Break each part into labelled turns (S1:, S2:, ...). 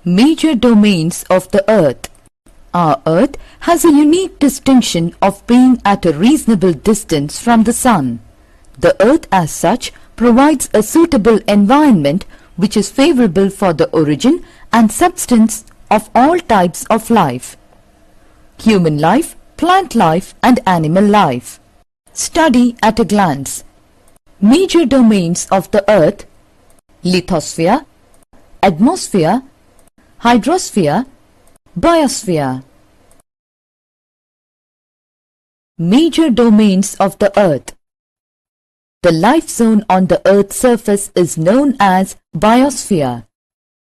S1: Major domains of the Earth. Our Earth has a unique distinction of being at a reasonable distance from the Sun. The Earth as such provides a suitable environment which is favorable for the origin and substance of all types of life. Human life, plant life and animal life. Study at a glance. Major domains of the Earth: Lithosphere, Atmosphere, Hydrosphere, Biosphere. Major domains of the Earth. The life zone on the Earth's surface is known as Biosphere.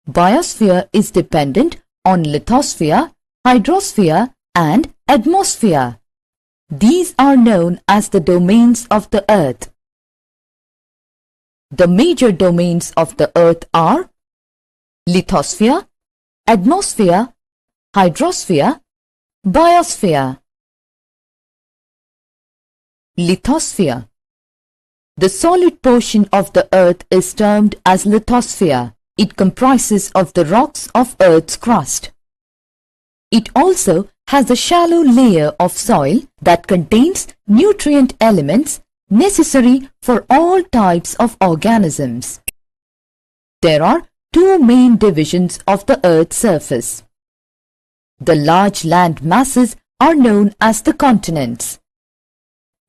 S1: Biosphere is dependent on Lithosphere, Hydrosphere and Atmosphere. These are known as the domains of the Earth. The major domains of the Earth are Lithosphere, Atmosphere, Hydrosphere, Biosphere. Lithosphere. The solid portion of the Earth is termed as lithosphere. It comprises of the rocks of Earth's crust. It also has a shallow layer of soil that contains nutrient elements necessary for all types of organisms. There are two main divisions of the Earth's surface. The large land masses are known as the continents.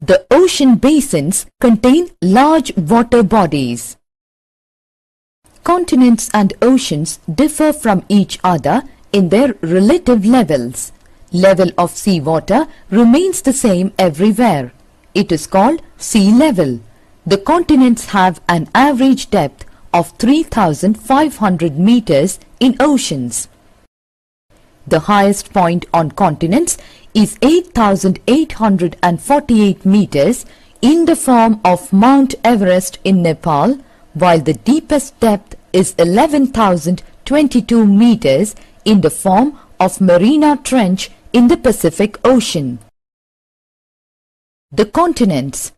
S1: The ocean basins contain large water bodies. Continents and oceans differ from each other in their relative levels. Level of seawater remains the same everywhere. It is called sea level. The continents have an average depth of 3,500 meters in oceans. The highest point on continents is 8,848 meters in the form of Mount Everest in Nepal, while the deepest depth is 11,022 meters in the form of Mariana Trench in the Pacific Ocean. The continents.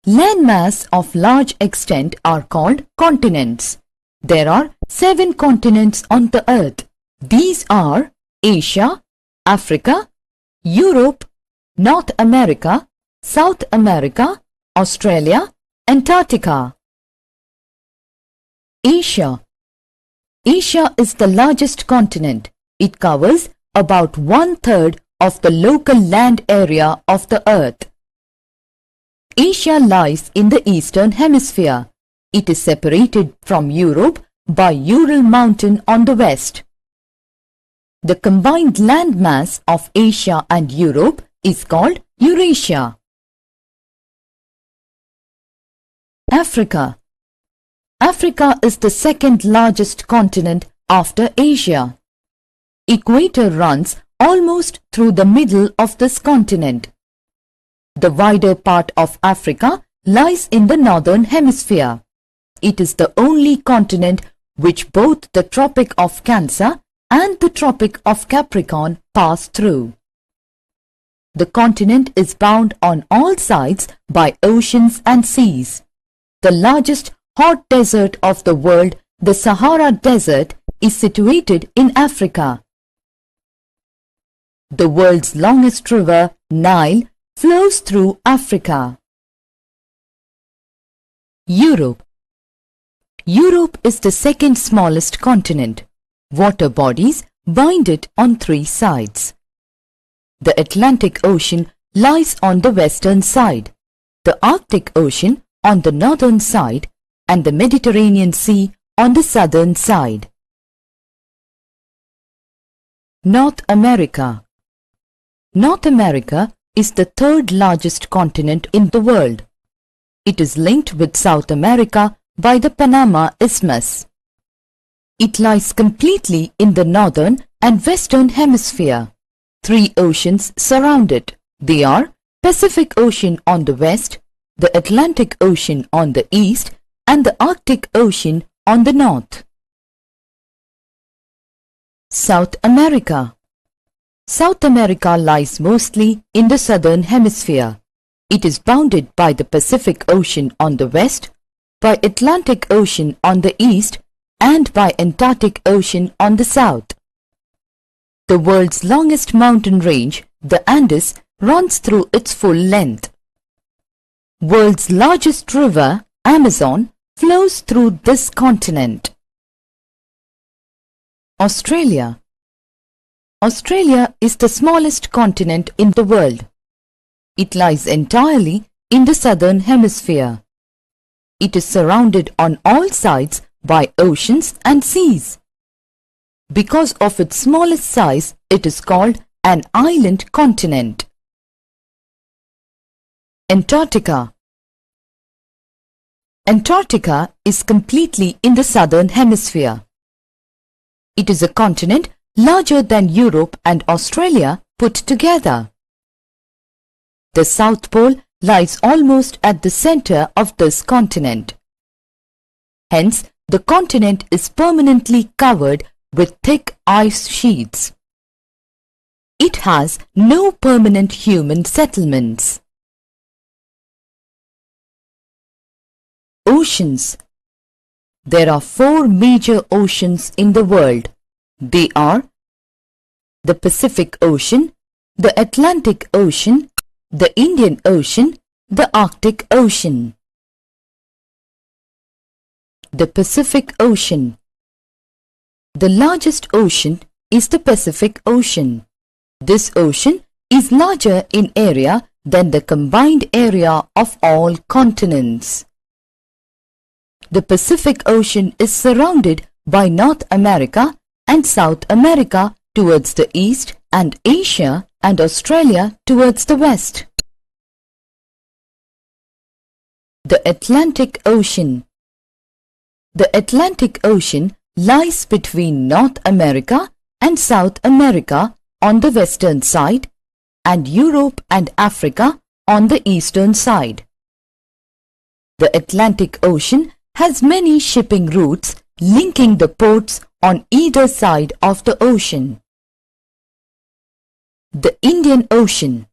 S1: Landmass of large extent are called continents. There are 7 continents on the Earth. These are Asia, Africa, Europe, North America, South America, Australia, Antarctica. Asia. Asia is the largest continent. It covers about 1/3 of the local land area of the Earth. Asia lies in the Eastern Hemisphere. It is separated from Europe by Ural Mountain on the west. The combined landmass of Asia and Europe is called Eurasia. Africa. Africa is the second largest continent after Asia. Equator runs almost through the middle of this continent. The wider part of Africa lies in the northern hemisphere. It is the only continent which both the Tropic of Cancer and the Tropic of Capricorn pass through. The continent is bound on all sides by oceans and seas. The largest hot desert of the world, the Sahara Desert, is situated in Africa. The world's longest river, Nile, flows through Africa. Europe. Europe is the second smallest continent. Water bodies bind it on 3 sides. The Atlantic Ocean lies on the western side, the Arctic Ocean on the northern side, and the Mediterranean Sea on the southern side. North America. North America is the 3rd largest continent in the world. It is linked with South America by the Panama Isthmus. It lies completely in the northern and western hemisphere. 3 oceans surround it. They are Pacific Ocean on the west, the Atlantic Ocean on the east, and the Arctic Ocean on the north. South America. South America lies mostly in the southern hemisphere. It is bounded by the Pacific Ocean on the west, by Atlantic Ocean on the east, and by Antarctic Ocean on the south. The world's longest mountain range, the Andes, runs through its full length. World's largest river, Amazon, flows through this continent. Australia. Australia is the smallest continent in the world. It lies entirely in the southern hemisphere. It is surrounded on all sides by oceans and seas. Because of its smallest size, it is called an island continent. Antarctica. Antarctica is completely in the southern hemisphere. It is a continent larger than Europe and Australia put together. The South Pole lies almost at the center of this continent. Hence, the continent is permanently covered with thick ice sheets. It has no permanent human settlements. Oceans. There are 4 major oceans in the world. They are the Pacific Ocean, the Atlantic Ocean, the Indian Ocean, the Arctic Ocean. The Pacific Ocean. The largest ocean is the Pacific Ocean. This ocean is larger in area than the combined area of all continents. The Pacific Ocean is surrounded by North America and South America towards the east and Asia and Australia towards the west. The Atlantic Ocean. The Atlantic Ocean lies between North America and South America on the western side and Europe and Africa on the eastern side. The Atlantic Ocean has many shipping routes linking the ports on either side of the ocean. The Indian Ocean.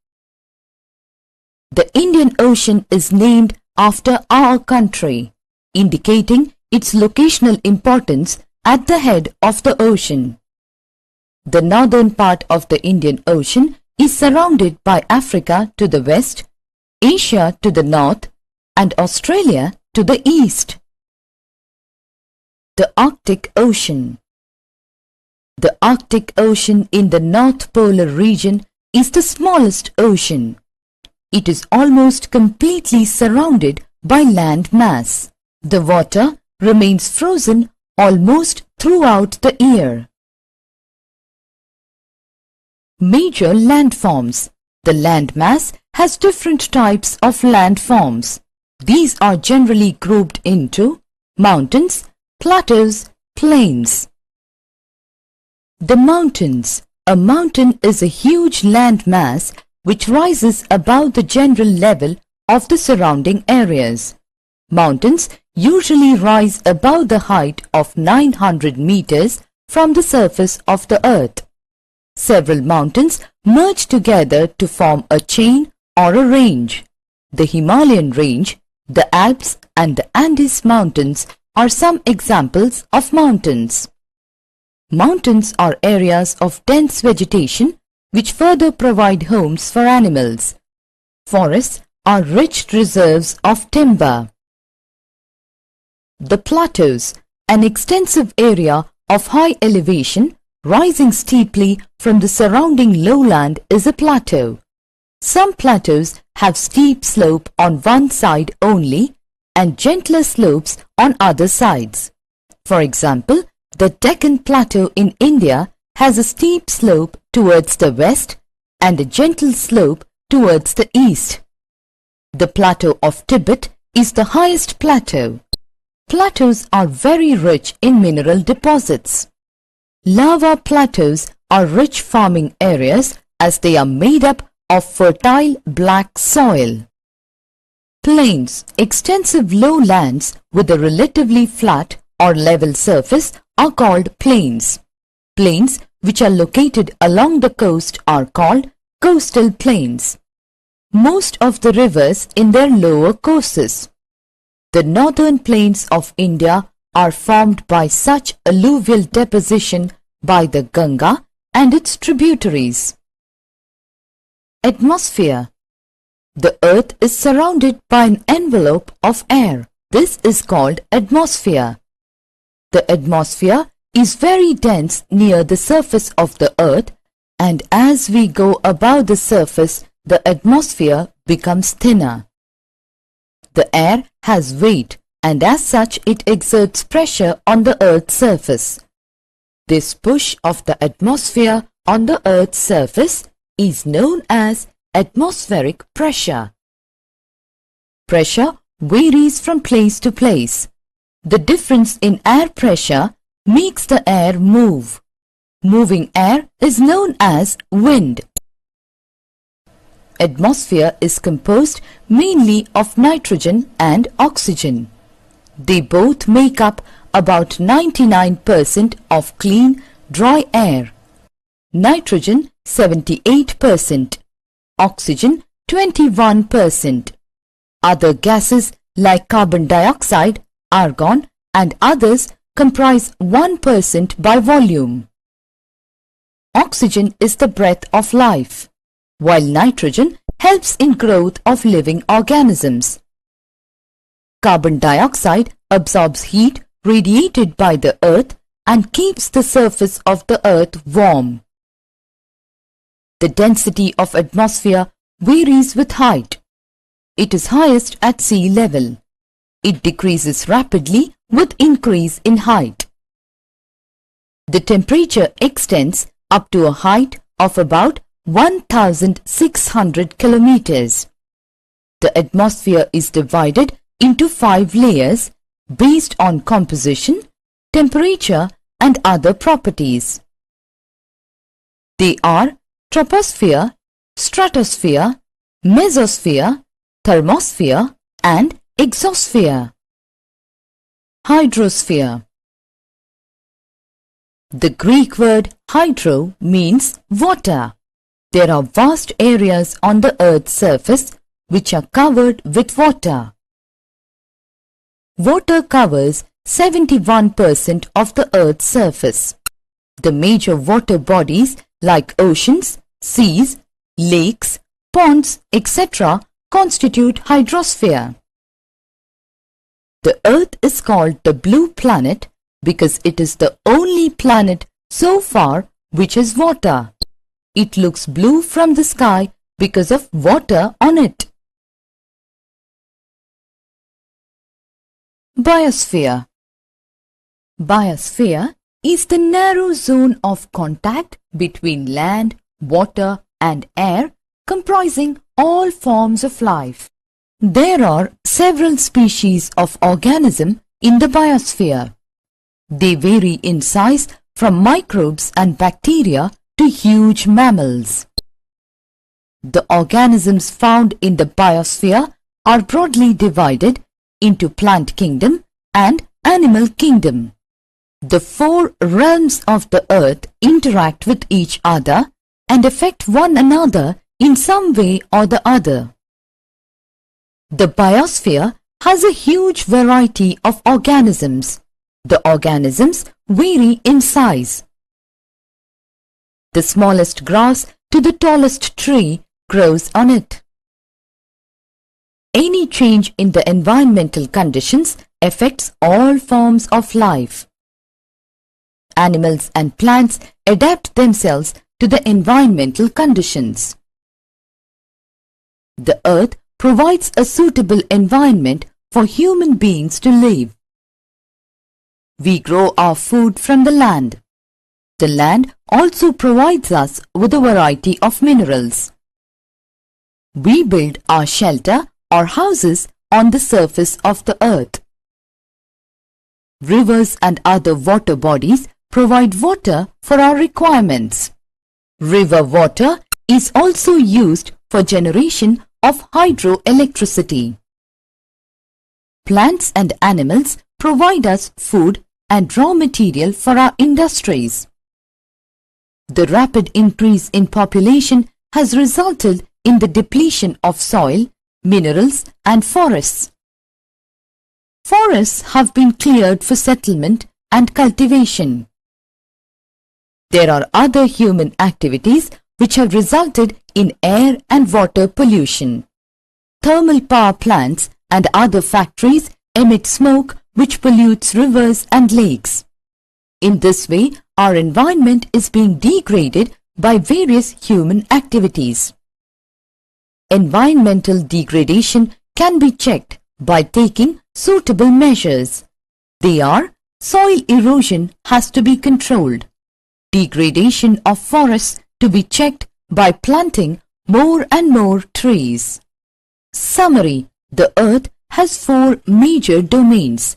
S1: The Indian Ocean is named after our country, indicating its locational importance at the head of the ocean. The northern part of the Indian Ocean is surrounded by Africa to the west, Asia to the north, and Australia to the east. The Arctic Ocean. The Arctic Ocean in the North Polar region is the smallest ocean. It is almost completely surrounded by land mass. The water remains frozen almost throughout the year. Major landforms. The landmass has different types of landforms. These are generally grouped into mountains, plateaus, plains. The mountains. A mountain is a huge landmass which rises above the general level of the surrounding areas. Mountains usually rise above the height of 900 meters from the surface of the earth. Several mountains merge together to form a chain or a range. The Himalayan range, the Alps and the Andes Mountains are some examples of mountains. Mountains are areas of dense vegetation which further provide homes for animals. Forests are rich reserves of timber. The plateaus, an extensive area of high elevation rising steeply from the surrounding lowland, is a plateau. Some plateaus have steep slope on one side only and gentler slopes on other sides. For example, the Deccan Plateau in India has a steep slope towards the west and a gentle slope towards the east. The Plateau of Tibet is the highest plateau. Plateaus are very rich in mineral deposits. Lava plateaus are rich farming areas as they are made up of fertile black soil. Plains, extensive lowlands with a relatively flat or level surface, are called plains. Plains which are located along the coast are called coastal plains. Most of the rivers in their lower courses. The northern plains of India are formed by such alluvial deposition by the Ganga and its tributaries. Atmosphere. The earth is surrounded by an envelope of air. This is called atmosphere. The atmosphere is very dense near the surface of the earth, and as we go above the surface, the atmosphere becomes thinner. The air has weight, and as such it exerts pressure on the earth's surface. This push of the atmosphere on the earth's surface is known as atmospheric pressure. Pressure varies from place to place. The difference in air pressure makes the air move. Moving air is known as wind. Atmosphere is composed mainly of nitrogen and oxygen. They both make up about 99% of clean, dry air. Nitrogen 78%, oxygen 21%. Other gases like carbon dioxide, argon and others comprise 1% by volume. Oxygen is the breath of life, while nitrogen helps in growth of living organisms. Carbon dioxide absorbs heat radiated by the earth and keeps the surface of the earth warm. The density of atmosphere varies with height. It is highest at sea level. It decreases rapidly with increase in height. The temperature extends up to a height of about 1,600 kilometers. The atmosphere is divided into 5 layers based on composition, temperature and other properties. They are troposphere, stratosphere, mesosphere, thermosphere and exosphere. Hydrosphere. The Greek word hydro means water. There are vast areas on the earth's surface which are covered with water. Water covers 71% of the earth's surface. The major water bodies like oceans, seas, lakes, ponds, etc. constitute hydrosphere. The earth is called the blue planet because it is the only planet so far which is water. It looks blue from the sky because of water on it. Biosphere. Biosphere is the narrow zone of contact between land, water and air comprising all forms of life. There are several species of organisms in the biosphere. They vary in size from microbes and bacteria to huge mammals. The organisms found in the biosphere are broadly divided into plant kingdom and animal kingdom. The 4 realms of the earth interact with each other and affect one another in some way or the other. The biosphere has a huge variety of organisms. The organisms vary in size. The smallest grass to the tallest tree grows on it. Any change in the environmental conditions affects all forms of life. Animals and plants adapt themselves to the environmental conditions. The earth provides a suitable environment for human beings to live. We grow our food from the land. The land also provides us with a variety of minerals. We build our shelter or houses on the surface of the earth. Rivers and other water bodies provide water for our requirements. River water is also used for generation of hydroelectricity. Plants and animals provide us food and raw material for our industries. The rapid increase in population has resulted in the depletion of soil, minerals and forests. Forests have been cleared for settlement and cultivation. There are other human activities which have resulted in air and water pollution. Thermal power plants and other factories emit smoke which pollutes rivers and lakes. In this way, our environment is being degraded by various human activities. Environmental degradation can be checked by taking suitable measures. They are: soil erosion has to be controlled, degradation of forests to be checked by planting more and more trees. Summary: the Earth has 4 major domains: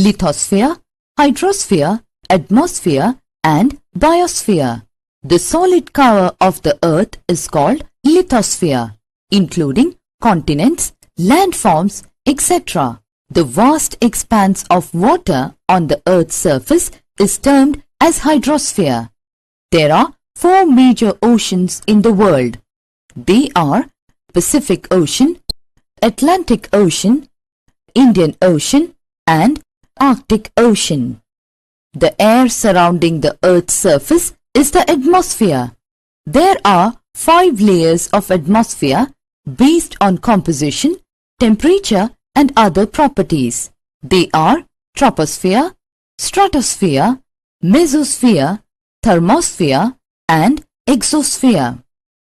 S1: lithosphere, hydrosphere, atmosphere and biosphere. The solid cover of the Earth is called lithosphere, including continents, landforms, etc. The vast expanse of water on the Earth's surface is termed as hydrosphere. There are 4 major oceans in the world. They are Pacific Ocean, Atlantic Ocean, Indian Ocean and Arctic Ocean. The air surrounding the Earth's surface is the atmosphere. There are 5 layers of atmosphere based on composition, temperature and other properties. They are troposphere, stratosphere, mesosphere, thermosphere and exosphere.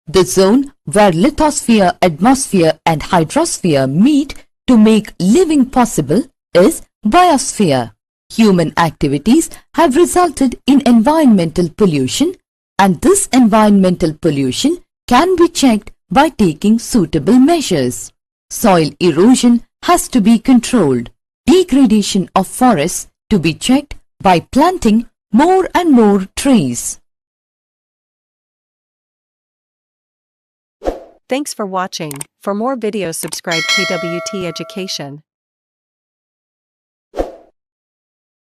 S1: The zone where lithosphere, atmosphere and hydrosphere meet to make living possible is biosphere. Human activities have resulted in environmental pollution, and this environmental pollution can be checked by taking suitable measures. Soil erosion has to be controlled, degradation of forests to be checked by planting more and more trees.
S2: Thanks for watching. For more videos, subscribe KWT Education.